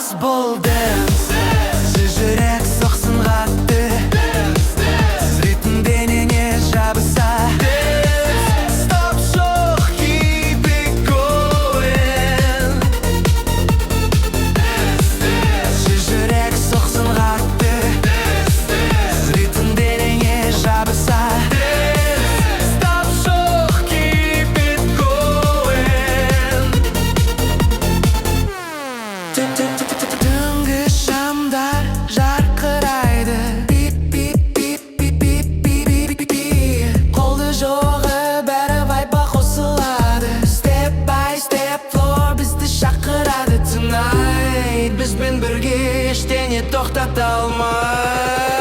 мас болдым. Жүрек соқсын қатты, ритм денеңе жабыса. Stop, жоқ, keep it going. Жүрек соқсын қатты, ритм денеңе жабыса. Stop, жоқ, keep it going. Түнгі шамдар жарқырайды, қолды жоғы бәрі вайпа қосылады. Step by step floor бізді шақырады tonight. Бізбен бірге ештеңе тоқтата алмай.